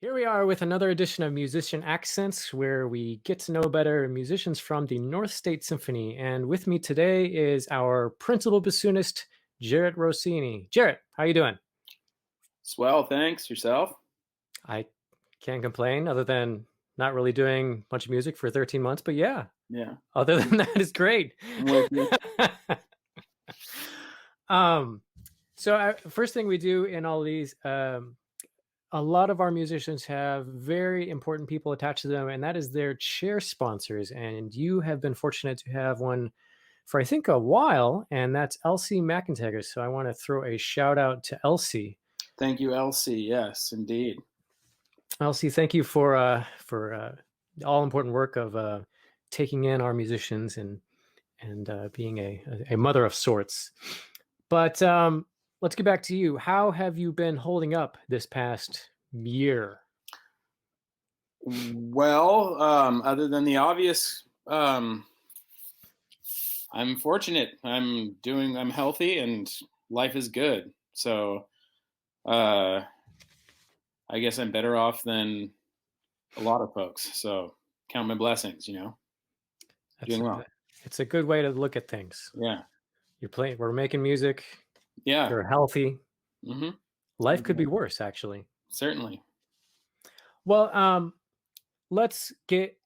Here we are with another edition of Musician Accents, where we get to know better musicians from the North State Symphony. And with me today is our principal bassoonist, Jarratt Rossini. Jarratt, how you doing? Swell, thanks. Yourself? I can't complain, other than not really doing much music for 13 months. But yeah, Yeah, other than that, it's great. I'm with you. um, first thing we do in all these, a lot of our musicians have very important people attached to them, and that is their chair sponsors. And you have been fortunate to have one for, I think, a while, and that's Elsie McIntyre. So I want to throw a shout out to Elsie. Thank you, Elsie. Yes, indeed. Elsie, thank you for the all important work of taking in our musicians and being a mother of sorts. But let's get back to you. How have you been holding up this past year? Well, other than the obvious, I'm fortunate. I'm healthy and life is good. So, uh, I guess I'm better off than a lot of folks. So, count my blessings, That's doing well. it's a good way to look at things. Yeah. You're playing, we're making music, Yeah. you're healthy. Mm-hmm. Life could be worse, actually. Certainly. Well, let's get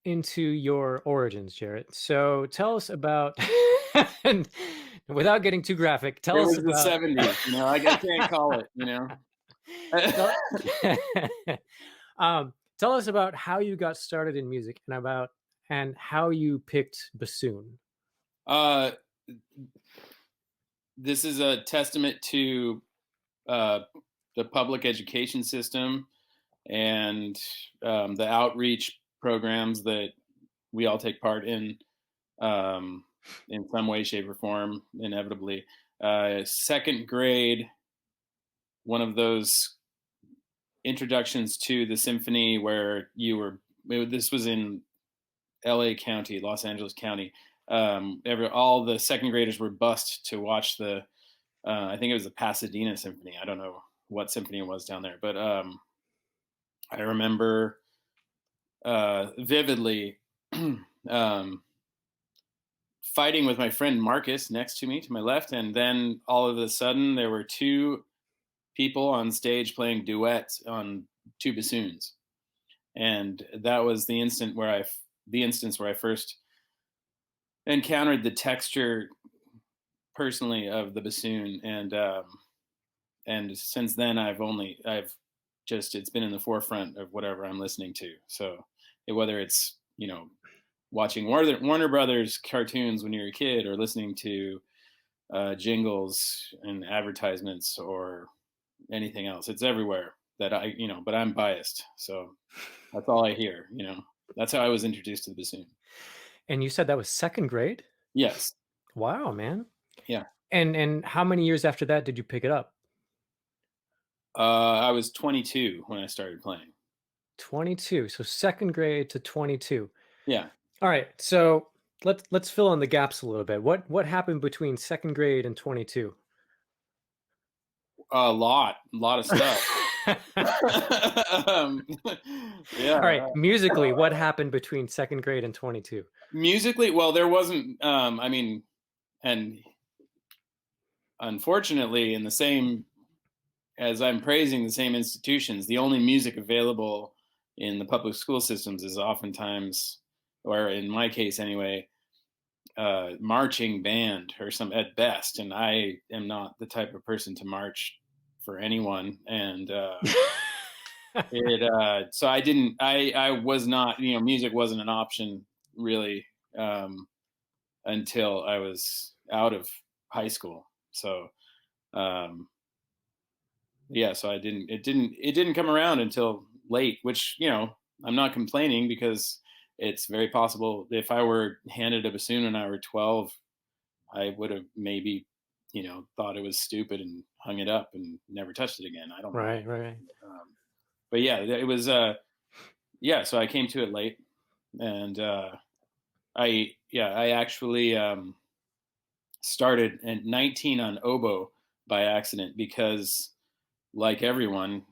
into your origins, Jarratt. So tell us about, and without getting too graphic, tell It us was the about, 70s, I can't call tell, it. tell us about how you got started in music and how you picked bassoon. uh, this is a testament to uh, the public education system and the outreach programs that we all take part in some way, shape, or form, inevitably. Second grade, one of those introductions to the symphony where this was in LA County, Los Angeles County. All the second graders were bussed to watch I think it was the Pasadena Symphony. I don't know what symphony it was down there, but I remember vividly um, fighting with my friend Marcus next to me to my left, and then all of a sudden there were two people on stage playing duets on two bassoons, and that was the instance where I first encountered the texture personally of the bassoon, and since then I've just it's been in the forefront of whatever I'm listening to. So whether it's watching Warner Brothers cartoons when you're a kid, or listening to jingles and advertisements, or anything else, it's everywhere. But I'm biased, so that's all I hear. That's how I was introduced to the bassoon. And you said that was second grade? Yes. Wow, man. Yeah. And how many years after that did you pick it up? I was 22 when I started playing. 22. So second grade to 22. Yeah. All right. So let's fill in the gaps a little bit. What happened between second grade and 22? A lot of stuff. um, All right. yeah. Musically, what happened between second grade and 22? Musically, well, there wasn't. And unfortunately, in the same as I'm praising the same institutions, the only music available in the public school systems is oftentimes, or in my case anyway, marching band or some at best. And I am not the type of person to march for anyone. And so I was not, music wasn't an option really until I was out of high school. So, yeah, so it didn't come around until late, which, I'm not complaining, because it's very possible if I were handed a bassoon when I were 12, I would have maybe, thought it was stupid and hung it up and never touched it again. I don't know. Right. But yeah, it was, yeah, so I came to it late, and I actually started at 19 on oboe by accident, because like everyone,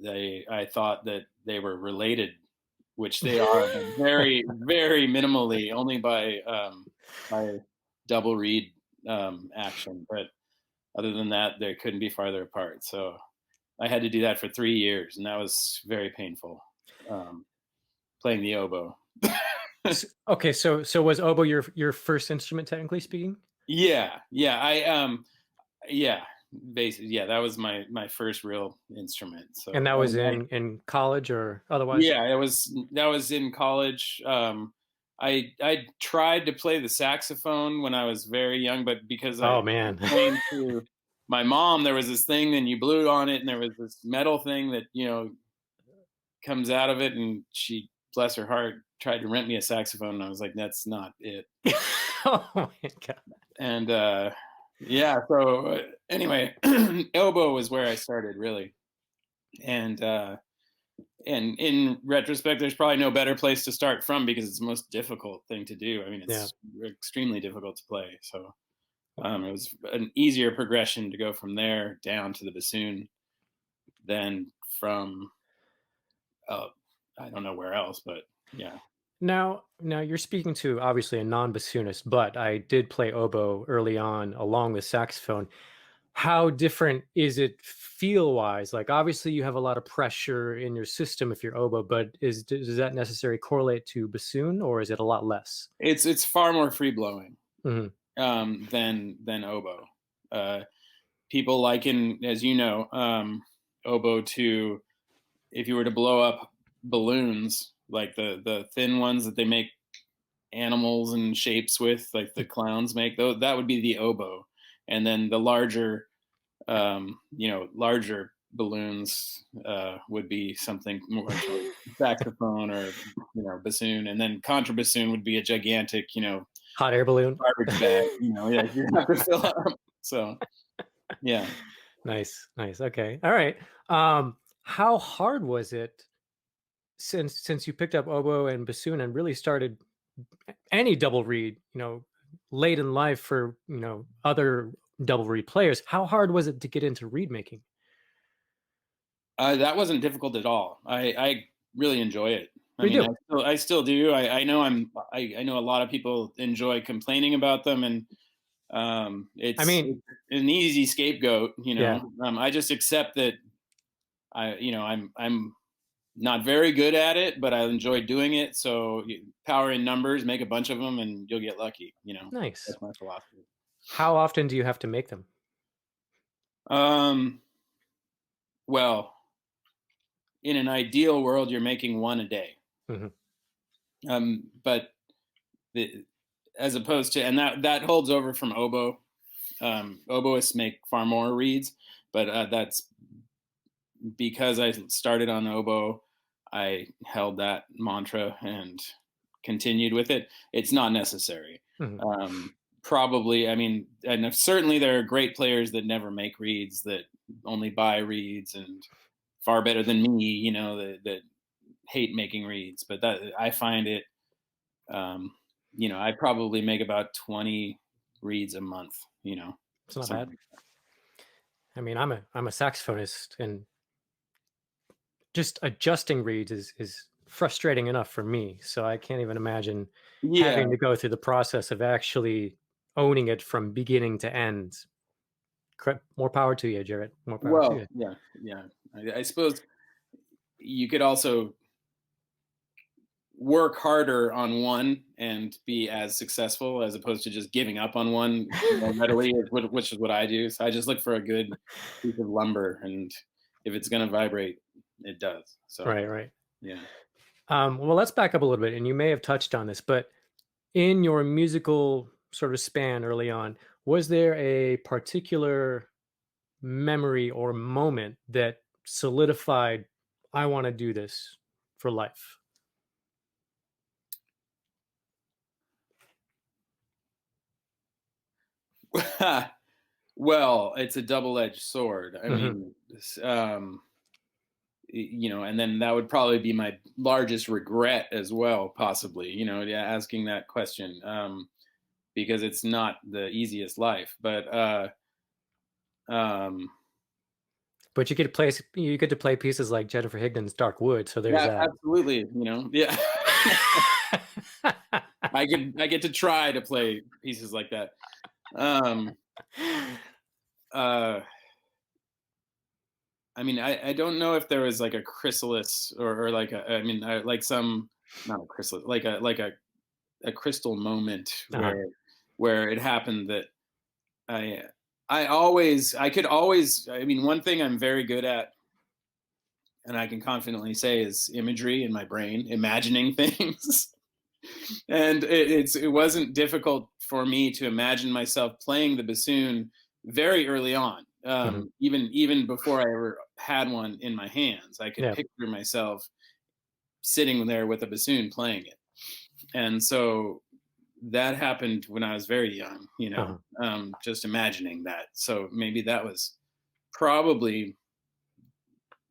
I thought that they were related, which they are, but very, very minimally, only by double reed action. But other than that, they couldn't be farther apart. So I had to do that for 3 years, and that was very painful. Um, Playing the oboe. Okay, so was oboe your first instrument, technically speaking? Yeah, yeah, yeah, basically, yeah, that was my first real instrument. And So that was I in college or otherwise? yeah, that was in college. I tried to play the saxophone when I was very young, but because I Oh was man. trained to my mom, there was this thing, and you blew on it, and there was this metal thing that comes out of it, and she, bless her heart, tried to rent me a saxophone, and I was like, that's not it. Oh my god. And yeah, so anyway, oboe was where I started really, and in retrospect, there's probably no better place to start from because it's the most difficult thing to do. I mean, Yeah. it's extremely difficult to play. So it was an easier progression to go from there down to the bassoon than from uh, I don't know where else, but yeah. Now you're speaking to obviously a non-bassoonist, but I did play oboe early on along with saxophone. How different is it feel-wise? Like obviously you have a lot of pressure in your system if you're oboe, but does that necessarily correlate to bassoon or is it a lot less? It's far more free blowing Hmm. than oboe. Uh, People liken, as you know, oboe to, if you were to blow up balloons, like the thin ones that they make animals and shapes with, like the clowns make, though, that would be the oboe. And then the larger balloons would be something more towards saxophone or bassoon, and then contrabassoon would be a gigantic Hot air balloon. garbage bag. Yeah, you have to fill up. So yeah. Nice, nice. Okay. All right. How hard was it since you picked up oboe and bassoon and really started any double reed, late in life for, other double reed players, how hard was it to get into reed making? That wasn't difficult at all. I really enjoy it. I We mean, do. I still do. I know I know a lot of people enjoy complaining about them, and I mean, it's an easy scapegoat. yeah, I just accept that I'm not very good at it, but I enjoy doing it. So power in numbers, make a bunch of them, and you'll get lucky. nice. That's my philosophy. How often do you have to make them? Um, well, in an ideal world, you're making one a day. Mhm. But the, as opposed to, and that holds over from oboe. Oboists make far more reeds, but that's because I started on oboe. I held that mantra and continued with it. It's not necessary. Mhm. Probably, I mean, and certainly there are great players that never make reeds, that only buy reeds, and far better than me, that hate making reeds. But that, I find it, um, I probably make about 20 reeds a month, It's not bad. something. I mean, I'm a saxophonist, and just adjusting reeds is frustrating enough for me. So I can't even imagine Yeah. having to go through the process of actually owning it from beginning to end. More power to you, Jarratt. More power to Well, you. yeah, yeah. I suppose you could also work harder on one and be as successful, as opposed to just giving up on one more readily, which is what I do. So I just look for a good piece of lumber, and if it's going to vibrate, it does. So Right, right. yeah. Well, let's back up a little bit, and you may have touched on this, but in your musical sort of span early on, was there a particular memory or moment that solidified, I want to do this for life? Well, it's a double-edged sword. I Hmm. mean, and then that would probably be my largest regret as well, possibly. Yeah, asking that question, because it's not the easiest life. But um, But you get to play pieces like Jennifer Higdon's Dark Wood, so there's Yeah, that. absolutely. Yeah. I get to try to play pieces like that. Um, uh, I mean, I don't know if there was like a chrysalis or like I mean, like some not a chrysalis, like a crystal moment Uh-huh. where it happened that I I could always, I mean, one thing I'm very good at, and I can confidently say, is imagery in my brain, imagining things. And it wasn't difficult for me to imagine myself playing the bassoon very early on. Mhm. Even before I ever had one in my hands, I could Yeah. picture myself sitting there with a bassoon playing it. And so that happened when I was very young, Uh-huh. just imagining that. So maybe that was probably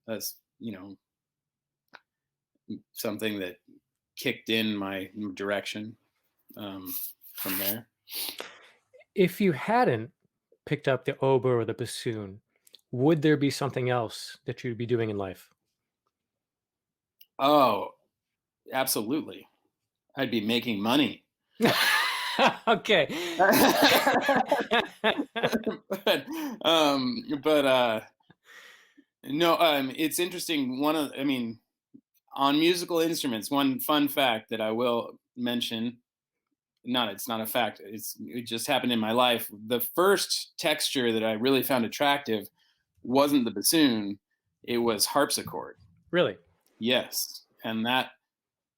as something that kicked in my direction um, from there. If you hadn't picked up the oboe or the bassoon, would there be something else that you'd be doing in life? Oh, absolutely. I'd be making money. Okay. but but no, it's interesting. I mean, on musical instruments, one fun fact that I will mention, it's not a fact, it just happened in my life. The first texture that I really found attractive wasn't the bassoon, it was harpsichord. Really? Yes.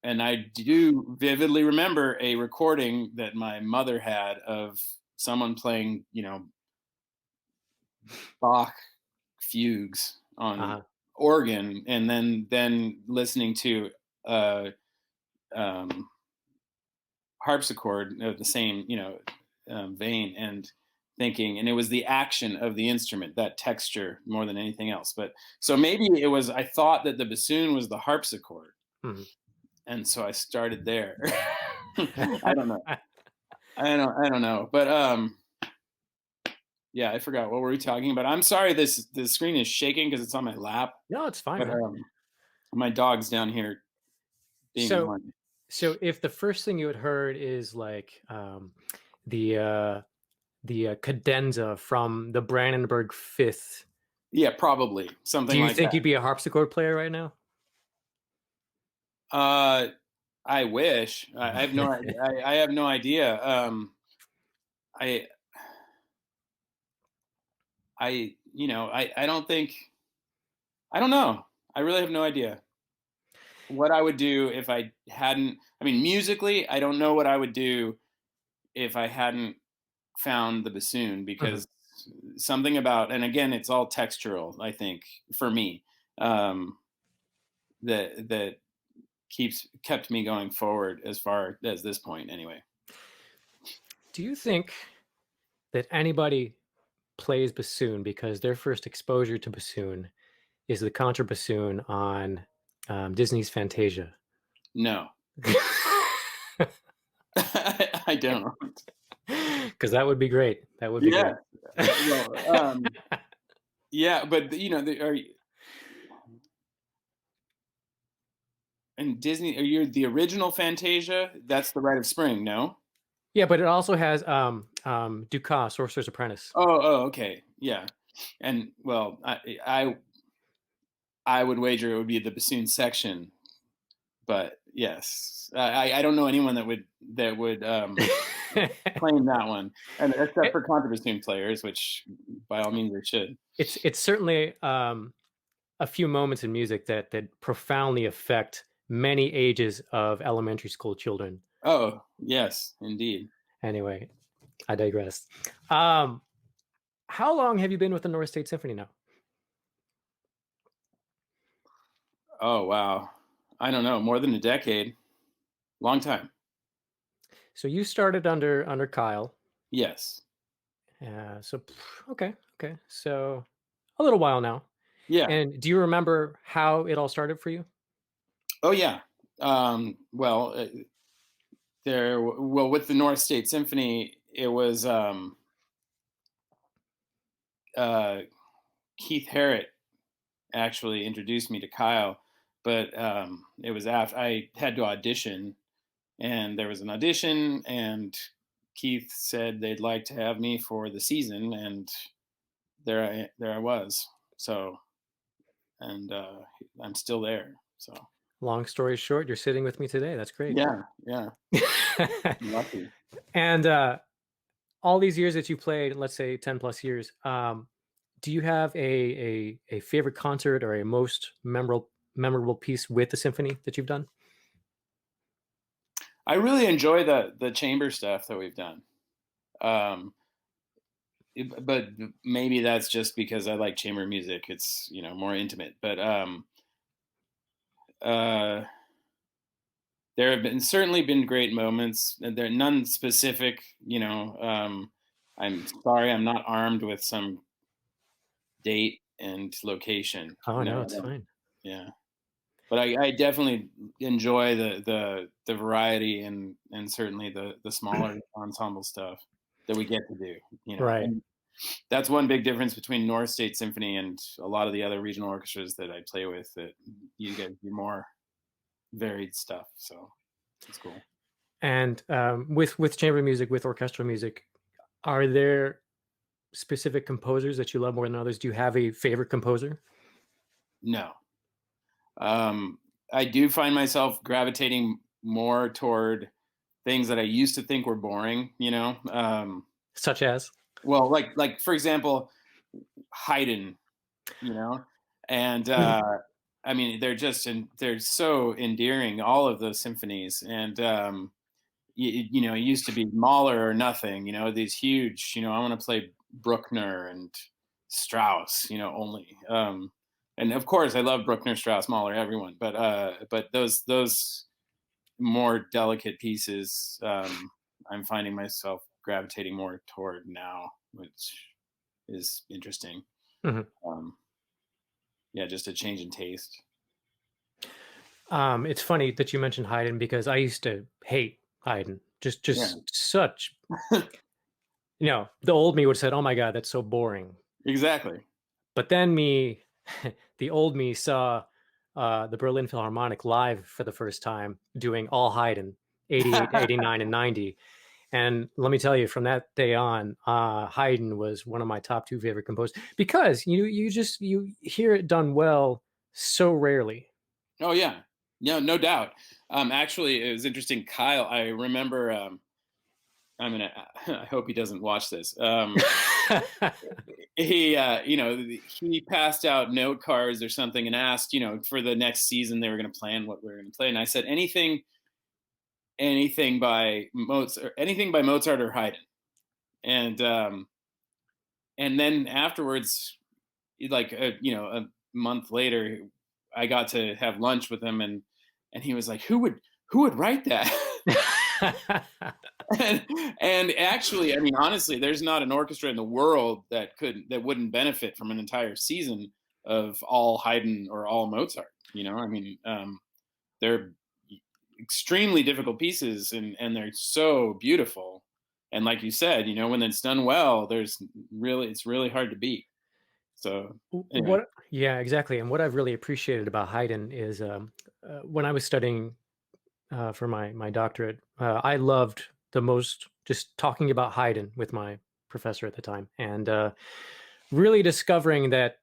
And I do vividly remember a recording that my mother had of someone playing, Bach fugues on Uh-huh. organ, and then listening to uh, um, harpsichord of the same, vein, and thinking, and it was the action of the instrument, that texture, more than anything else. But so maybe it was, I thought that the bassoon was the harpsichord, Mhm. and so I started there. I don't know. I don't know. But yeah, I forgot what were we talking about. I'm sorry, the screen is shaking because it's on my lap. No, it's fine, But man. my dog's down here being So annoying. so if the first thing you had heard is like the cadenza from the Brandenburg Fifth, Yeah, probably do something you like think that. you'd be a harpsichord player right now? Uh, I wish. I have no. I have no idea. I I don't think. I don't know. I really have no idea what I would do if I hadn't. I mean, musically, I don't know what I would do if I hadn't found the bassoon, Mhm. because something about, and again, it's all textural, I think, for me, um, that kept me going forward as far as this point anyway. Do you think that anybody plays bassoon because their first exposure to bassoon is the contrabassoon on Disney's Fantasia? No. I don't. Because that would be great. That would be Yeah. great. Well, yeah, but and Disney, are you the original Fantasia? That's the Rite of Spring, no? Yeah, but it also has Dukas, Sorcerer's Apprentice. Oh, okay, yeah. And well, I would wager it would be the bassoon section, but yes, I don't know anyone that would claim that one, and except for contrabassoon players, which by all means they should. It's certainly a few moments in music that profoundly affect many ages of elementary school children. Oh, yes, indeed. Anyway, I digress. Um, how long have you been with the North State Symphony now? Oh, wow. I don't know, more than a decade. Long time. So you started under Kyle. Yes. Okay, okay. So a little while now. Yeah. And do you remember how it all started for you? Oh, yeah. Well, with the North State Symphony, it was uh, Keith Harrott. actually introduced me to Kyle. But it was after I had to audition, and there was an audition, and Keith said they'd like to have me for the season, and there I was. So, and I'm still there. So Long story short, you're sitting with me today. That's great. yeah, yeah, lucky. And all these years that you played, let's say 10 plus years, do you have a favorite concert or a most memorable piece with the symphony that you've done? I really enjoy the chamber stuff that we've done. Um, but maybe that's just because I like chamber music. It's, more intimate. But uh, there have certainly been great moments. And there are none specific. I'm sorry, I'm not armed with some date and location. Oh No, no, I it's don't. fine. Yeah, but I definitely enjoy the variety and certainly the smaller ensemble stuff that we get to do. Right. And that's one big difference between North State Symphony and a lot of the other regional orchestras that I play with. That you get more varied stuff, so it's cool. And with chamber music, with orchestral music, are there specific composers that you love more than others? Do you have a favorite composer? No, um, I do find myself gravitating more toward things that I used to think were boring. Such as? Well, like for example, Haydn, you know, and I mean they're so endearing. All of those symphonies, and it used to be Mahler or nothing. These huge. I want to play Bruckner and Strauss. Only. And of course, I love Bruckner, Strauss, Mahler, everyone. But those more delicate pieces, I'm finding myself gravitating more toward now, which is interesting. Mhm. Yeah, just a change in taste. It's funny that you mentioned Haydn because I used to hate Haydn. Just Yeah, such, the old me would have said, "Oh my God, that's so boring." exactly. But then the old me saw the Berlin Philharmonic live for the first time doing all Haydn, 88, 89, and 90. And let me tell you, from that day on, Haydn was one of my top two favorite composers because you hear it done well so rarely. Oh yeah, no doubt. Actually, it was interesting. Kyle, I remember. I hope he doesn't watch this. He passed out note cards or something and asked, for the next season they were going to plan what we were going to play, and I said anything by Mozart or Haydn, and then afterwards, like a month later, I got to have lunch with him, and he was like, who would write that? and actually, I mean, honestly, there's not an orchestra in the world that wouldn't benefit from an entire season of all Haydn or all Mozart. I mean, they're extremely difficult pieces, and they're so beautiful. And like you said, when it's done well, it's really hard to beat. So anyway, What? Yeah, exactly. And what I've really appreciated about Haydn is when I was studying for my doctorate, I loved the most just talking about Haydn with my professor at the time, and really discovering that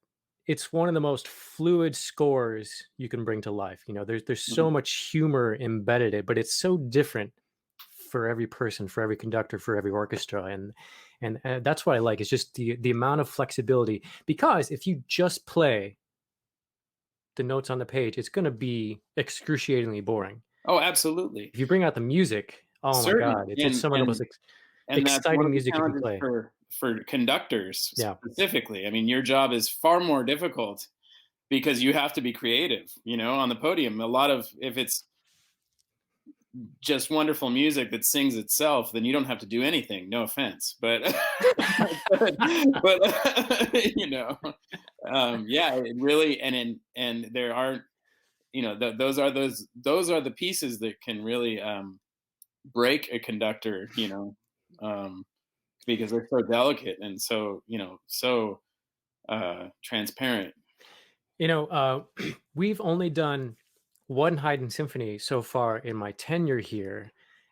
it's one of the most fluid scores you can bring to life. There's so mhm. much humor embedded in it, but it's so different for every person, for every conductor, for every orchestra, and that's what I like. Is just the amount of flexibility. Because if you just play the notes on the page, it's going to be excruciatingly boring. Oh, absolutely, If you bring out the music, oh my certainly, God, it's and some of the most and and that's one exciting of the music you can challenges play. for conductors Yeah. specifically. I mean, your job is far more difficult because you have to be creative, on the podium. A lot of if it's just wonderful music that sings itself, then you don't have to do anything. No offense, but but yeah, it really and there aren't those are the pieces that can really break a conductor, um, because they're so delicate and so transparent. We've only done one Haydn Symphony so far in my tenure here,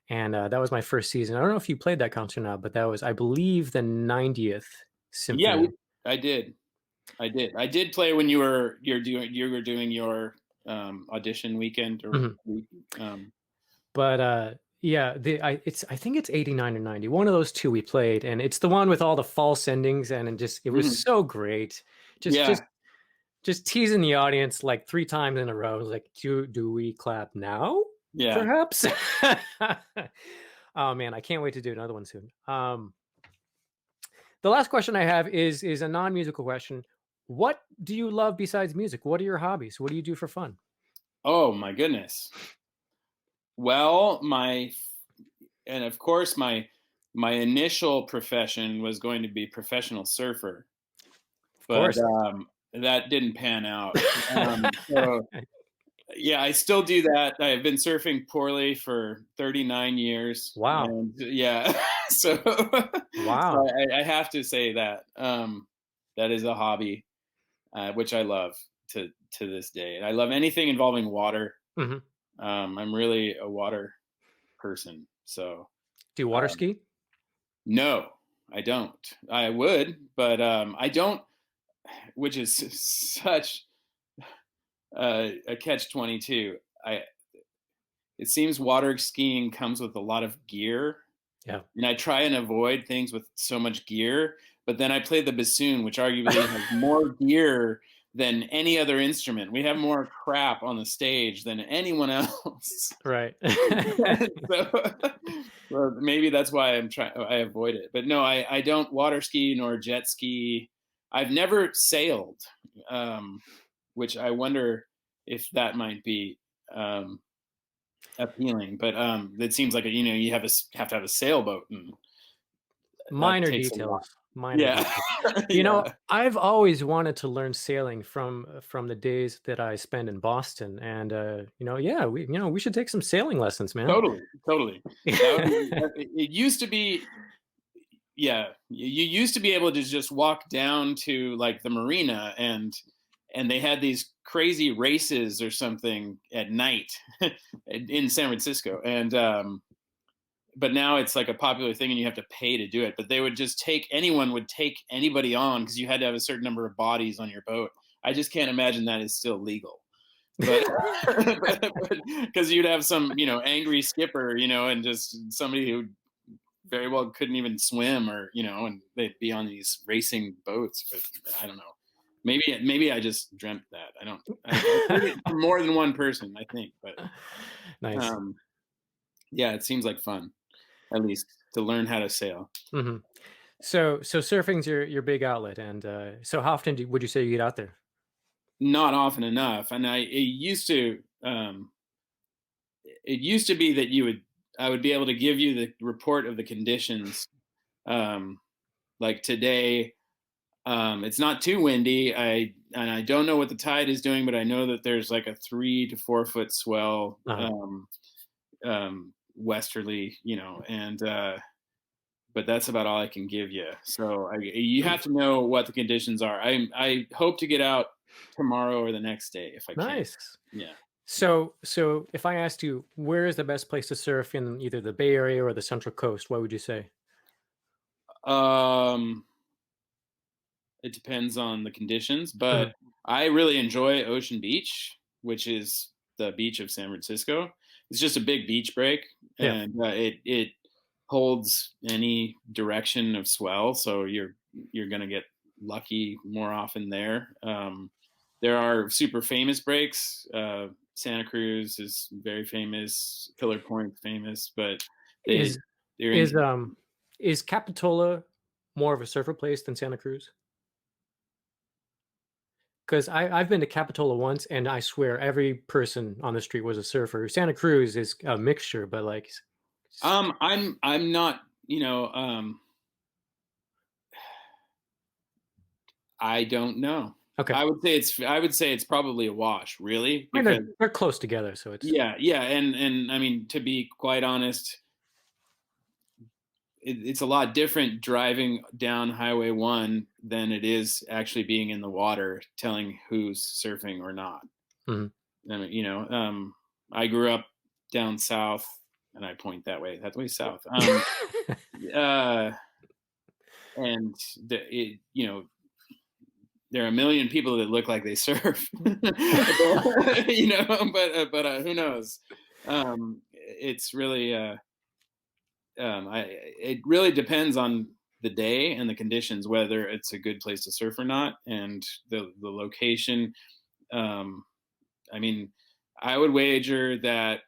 and that was my first season. I don't know if you played that concert now, but that was, I believe, the 90th Yeah, symphony. I did. I did play when you were doing your audition weekend or Mhm. week. Um, But yeah, I think it's 89 or 90. One of those two we played, and it's the one with all the false endings, and it was mhm. so great. Just Yeah, just just teasing the audience like three times in a row. It was like, do we clap now? yeah. Perhaps. Oh man, I can't wait to do another one soon. The last question I have is a non-musical question. What do you love besides music? What are your hobbies? What do you do for fun? Oh my goodness. Well, and of course my initial profession was going to be professional surfer, Of but course. that didn't pan out. So yeah, I still do that. I've been surfing poorly for 39 years, Wow. and yeah, so Wow. I have to say that that is a hobby which I love to this day. And I love anything involving water. Mhm. I'm really a water person, so Do you water um, ski? no, I don't. I would, but I don't, which is such a catch 22. I It seems water skiing comes with a lot of gear, Yeah. and I try and avoid things with so much gear. But then I play the bassoon, which arguably has more gear than any other instrument. We have more crap on the stage than anyone else. Right. So, well, maybe that's why I avoid it. But no, I don't water ski nor jet ski. I've never sailed, um, which I wonder if that might be um, appealing. But it seems like you have to have a sailboat, and that Minor takes a lot. details. Minor Yeah, details. yeah, I've always wanted to learn sailing from the days that I spent in Boston, and yeah, we should take some sailing lessons, man. totally, totally. That would be. It used to be. Yeah, you used to be able to just walk down to like the marina, and they had these crazy races or something at night in San Francisco, and but now it's like a popular thing and you have to pay to do it. But they would just anyone would take anybody on because you had to have a certain number of bodies on your boat. I just can't imagine that is still legal. But because you'd have some angry skipper, and just somebody who very well couldn't even swim, or and they'd be on these racing boats. But I don't know. Maybe I just dreamt that. I don't. I've heard it from more than one person, I think. But Nice. um, yeah, it seems like fun, at least to learn how to sail. Hmm. So surfing's your big outlet, and so how often would you say you get out there? Not often enough, and it used to be that I would be able to give you the report of the conditions. Um, like today, it's not too windy. I don't know what the tide is doing, but I know that there's like a 3 to 4 foot swell Uh, westerly, and but that's about all I can give you. So you have to know what the conditions are. I hope to get out tomorrow or the next day if I can. nice. Yeah. So if I asked you where is the best place to surf in either the Bay Area or the Central Coast, what would you say? Um, it depends on the conditions, but Mhm. I really enjoy Ocean Beach, which is the beach of San Francisco. It's just a big beach break, Yeah. and it holds any direction of swell, so you're gonna get lucky more often there. There are super famous breaks. Santa Cruz is very famous. Pillar Point's famous, but they Is they're in. is is Capitola more of a surfer place than Santa Cruz? Because I've been to Capitola once, and I swear every person on the street was a surfer. Santa Cruz is a mixture, but like, I'm not. I don't know. okay. I would say it's probably a wash, really, I mean, because they're close together, so it's yeah, yeah, and I mean, to be quite honest, it's a lot different driving down Highway 1 than it is actually being in the water, telling who's surfing or not. Mhm. I mean, I grew up down south, and I point that way south. Uh, and there are a million people that look like they surf, but who knows? It's really, it really depends on the day and the conditions, whether it's a good place to surf or not, and the location. Um, I mean, I would wager that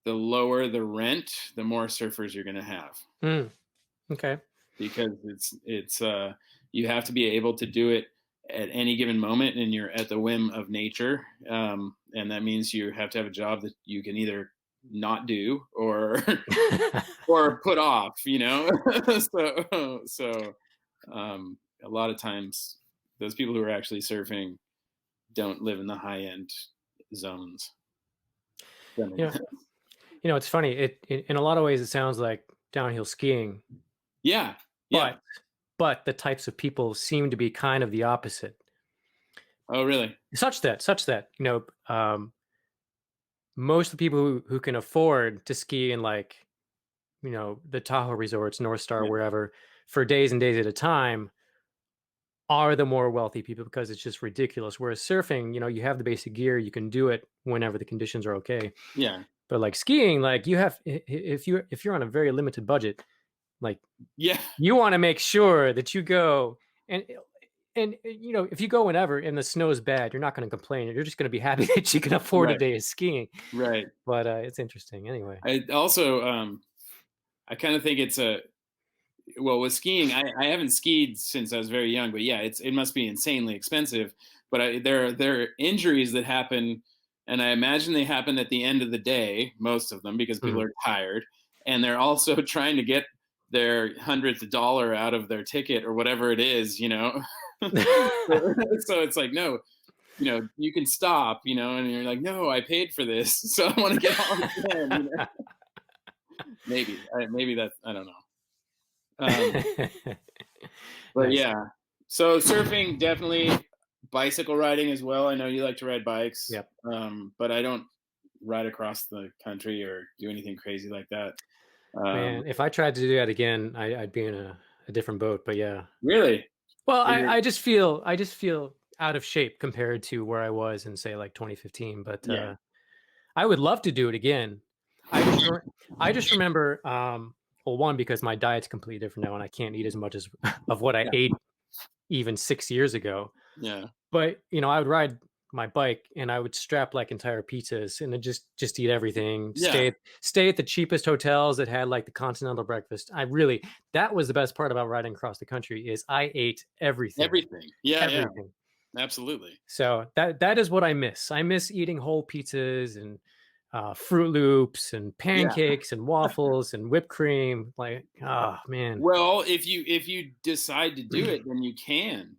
the lower the rent, the more surfers you're going to have, Mm, okay. because you have to be able to do it at any given moment, and you're at the whim of nature, and that means you have to have a job that you can either not do or or put off, so a lot of times those people who are actually surfing don't live in the high end zones. That You makes know, sense. it's funny. It in a lot of ways it sounds like downhill skiing, Yeah, yeah. but the types of people seem to be kind of the opposite. Oh, really? Such that most of the people who can afford to ski in like the Tahoe resorts, North Star, Yeah, wherever, for days and days at a time, are the more wealthy people because it's just ridiculous. Whereas surfing, you have the basic gear, you can do it whenever the conditions are okay. yeah, But like skiing, like you have, if you're on a very limited budget, like yeah. you want to make sure that you go and if you go whenever and the snow is bad, you're not going to complain. You're just going to be happy that you can afford a Right, day of skiing. right. But it's interesting anyway. I also, I kind of think it's a well, with skiing. I haven't skied since I was very young, but yeah, it must be insanely expensive. But there are injuries that happen, and I imagine they happen at the end of the day, most of them, because people Mhm. are tired, and they're also trying to get their hundredth dollar out of their ticket or whatever it is, so it's like, no, you can stop, and you're like, no, I paid for this, so I want to get on again. Maybe that's, I don't know. But Nice. yeah, so surfing, definitely. Bicycle riding as well. I know you like to ride bikes, Yep. but I don't ride across the country or do anything crazy like that. Um, Man, if I tried to do that again, I'd be in a different boat. But yeah. really? Well, You're- I just feel out of shape compared to where I was in say like 2015. But yeah, I would love to do it again. I just re- I just remember well, one, because my diet's completely different now and I can't eat as much as of what I yeah, ate even 6 years ago. yeah, But I would ride my bike and I would strap like entire pizzas and then just eat everything. yeah. Stay at the cheapest hotels that had like the continental breakfast. That was the best part about riding across the country is I ate everything. Everything. Yeah, yeah, Everything. absolutely. So that is what I miss. I miss eating whole pizzas and Fruit Loops and Yeah. pancakes and waffles and whipped cream. Like, oh man. Well, if you decide to do it, then you can.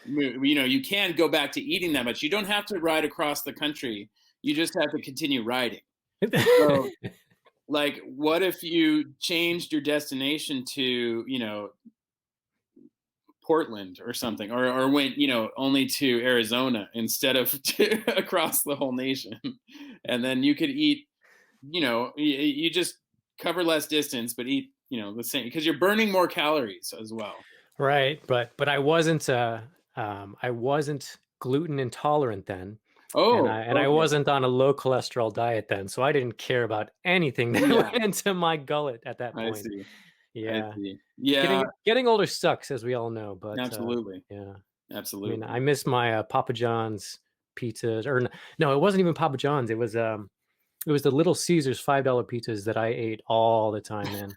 You can go back to eating that much. You don't have to ride across the country. You just have to continue riding. So, like, what if you changed your destination to, Portland or something, or went, only to Arizona instead of across the whole nation, and then you could eat, you just cover less distance, but eat, the same, because you're burning more calories as well. Right, but I wasn't gluten intolerant then, and Oh, I okay. wasn't on a low cholesterol diet then, so I didn't care about anything that Yeah, went into my gullet at that I point. see. I Yeah, see. Yeah, getting older sucks, as we all know. But absolutely. yeah, I mean, Absolutely. I miss my Papa John's pizzas, or no, it wasn't even Papa John's. It was the Little Caesars $5 pizzas that I ate all the time, man.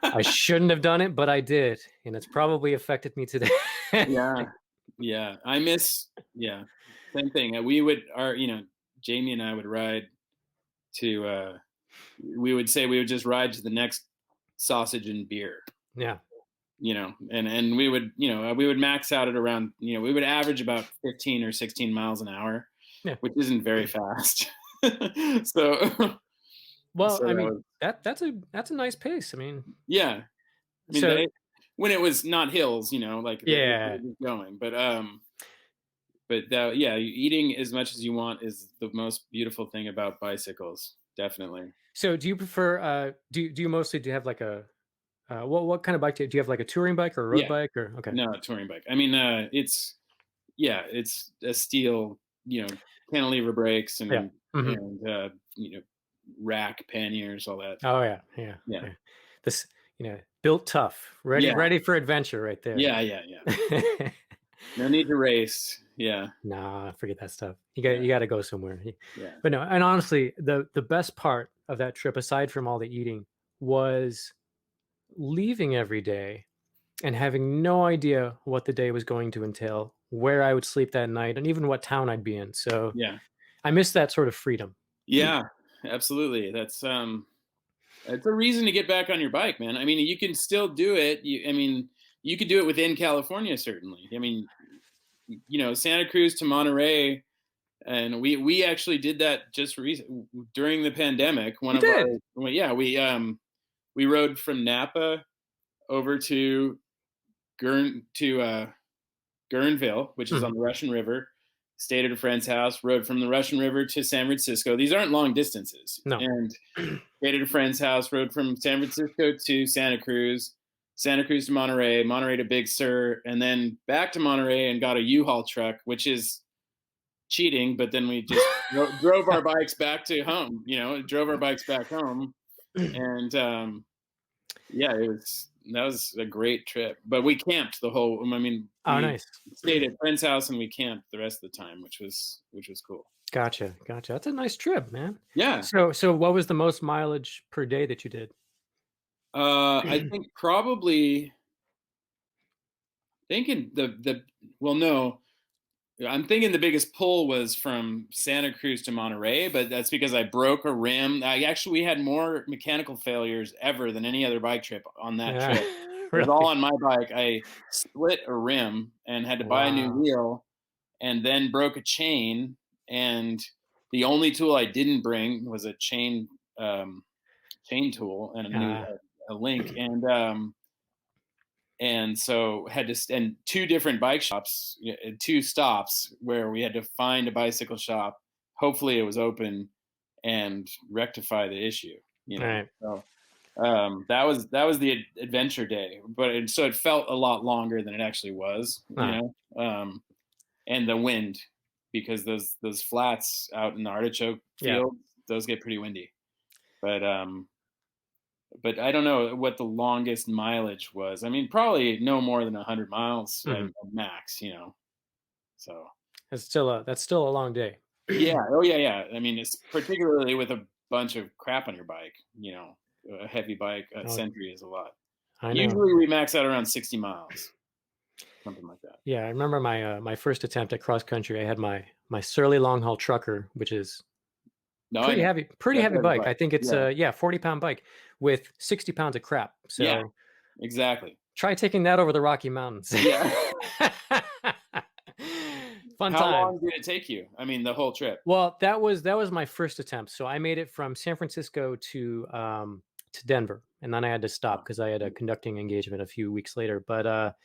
I shouldn't have done it, but I did, and it's probably affected me today. Yeah. Yeah. Yeah. Same thing. Jamie and I would ride to, we would say we would just ride to the next sausage and beer, Yeah. and we would max out at around, we would average about 15 or 16 miles an hour, Yeah. which isn't very fast. So, Well, so I that mean, was, that's a nice pace. I mean, yeah. I mean, So when it was not hills, like it yeah. was going, but yeah, eating as much as you want is the most beautiful thing about bicycles, definitely. So do you prefer? Do you mostly do you have like a what kind of bike do you have? Like a touring bike or a road Yeah, bike or okay? no, touring bike. I mean, it's a steel, cantilever brakes Yeah. Hmm. and rack panniers, all that. Oh yeah, yeah, Yeah, yeah. This built tough, yeah, ready for adventure right there. yeah, yeah, yeah. No need to race. Yeah, Nah, forget that stuff. yeah, You got to go somewhere. yeah, But no, and honestly, the best part of that trip, aside from all the eating, was leaving every day and having no idea what the day was going to entail, where I would sleep that night, and even what town I'd be in. So yeah, I miss that sort of freedom. yeah. Absolutely. It's a reason to get back on your bike, man. I mean, you can still do it. I mean, you could do it within California, certainly. I mean, Santa Cruz to Monterey, and we actually did that just during the pandemic. One You of our, did. well, yeah, we rode from Napa over to Guerneville, which is on Mhm. the Russian River. Stayed at a friend's house. Rode from the Russian River to San Francisco. These aren't long distances, No. and stayed at a friend's house. Rode from San Francisco to Santa Cruz to Monterey, Monterey to Big Sur, and then back to Monterey and got a U-Haul truck, which is cheating. But then we just drove our bikes back to home. Drove our bikes back home, and yeah, that was a great trip. But we camped the whole. I mean, Oh, we nice. stayed at a friend's house and we camped the rest of the time, which was cool. Gotcha. Gotcha. That's a nice trip, man. Yeah, So what was the most mileage per day that you did? I think probably thinking the well, no, I'm thinking the biggest pull was from Santa Cruz to Monterey, but that's because I broke a rim. We had more mechanical failures ever than any other bike trip on that Yeah. trip. It was all Really? on my bike. I split a rim and had to buy a new Wow. wheel, and then broke a chain. And the only tool I didn't bring was a chain tool and Uh, a link, and so had to and two different bike shops, two stops where we had to find a bicycle shop. Hopefully, it was open and rectify the issue. all right. So that was the adventure day, but so it felt a lot longer than it actually was. Ah, And the wind, because those flats out in the artichoke yeah. field, those get pretty windy. But I don't know what the longest mileage was. I mean, probably no more than 100 miles Mhm. at max. So That's still a long day. yeah, oh yeah, yeah. I mean, it's particularly with a bunch of crap on your bike. A heavy bike, a Oh, Sentry is a lot. I know. Usually, we max out around 60 miles, something like that. Yeah, I remember my first attempt at cross country. I had my Surly long haul trucker, which is No, I know pretty that's a heavy heavy bike. bike. I think it's Yeah, a 40-pound bike with 60 pounds of crap. yeah, So exactly. try taking that over the Rocky Mountains. Yeah. Fun How time. long did it take you? I mean, the whole trip. Well, that was my first attempt. So I made it from San Francisco to Denver, and then I had to stop Oh, because I had a conducting engagement a few weeks later. But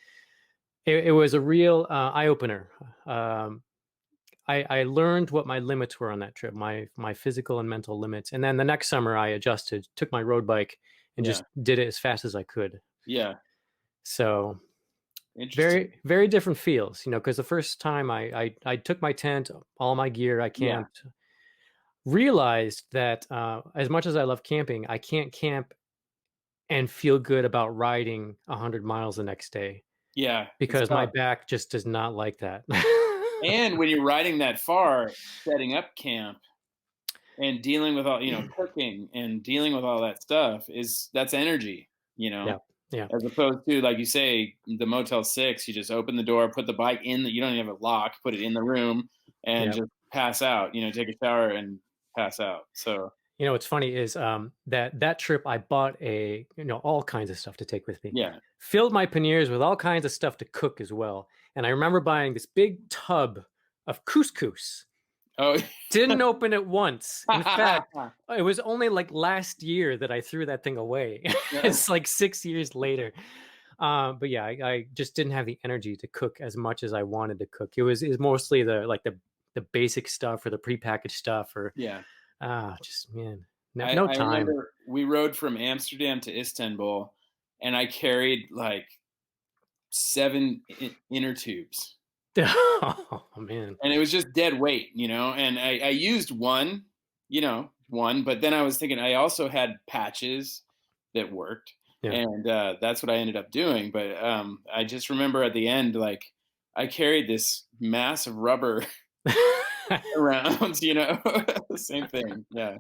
it was a real eye opener. I learned what my limits were on that trip, my physical and mental limits. And then the next summer, I adjusted, took my road bike, and yeah, just did it as fast as I could. yeah. So Interesting. very very different feels, because the first time I took my tent, all my gear, I Yeah, camped, realized that as much as I love camping, I can't camp and feel good about riding 100 miles the next day yeah. It's because my tough. back just does not like that. And when you're riding that far, setting up camp and dealing with all, cooking and dealing with all that stuff that's energy, Yeah, yeah. as opposed to, like you say, the Motel 6, you just open the door, put the bike in, you don't even have a lock, put it in the room and Yeah. just pass out, take a shower and pass out. So, What's funny is that trip I bought all kinds of stuff to take with me. yeah. Filled my panniers with all kinds of stuff to cook as well. And I remember buying this big tub of couscous Oh, Didn't open it once. In fact, it was only like last year that I threw that thing away. yeah. It's like 6 years later. But yeah, I just didn't have the energy to cook as much as I wanted to cook. It was mostly the basic stuff or the prepackaged stuff or Yeah. just man, no I time. remember we rode from Amsterdam to Istanbul, and I carried like 7 inner tubes, Oh man. and it was just dead weight, you know. And I used one, one, but then I was thinking I also had patches that worked, Yeah. and that's what I ended up doing. But I just remember at the end, like I carried this mass of rubber around, same thing, yeah,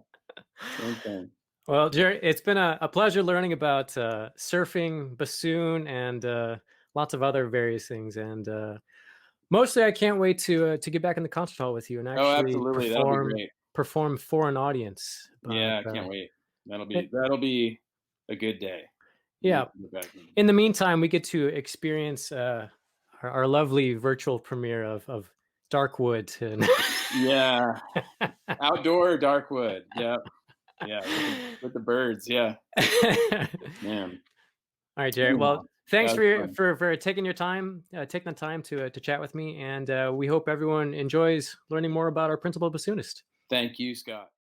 same thing. Well, Jerry, it's been a pleasure learning about surfing, bassoon, and lots of other various things. And mostly, I can't wait to get back in the concert hall with you and Oh, actually absolutely, that'll be great. perform for an audience. But Yeah, I can't wait. That'll be it, that'll be a good day when we yeah, can get back in. in the meantime, we get to experience our lovely virtual premiere of Darkwood. And Yeah, outdoor Darkwood. Yeah, yeah, with the birds. Yeah, man. All right, Jared. Anyhow, Well, thanks that was fun. for taking the time to chat with me, and we hope everyone enjoys learning more about our principal bassoonist. Thank you, Scott.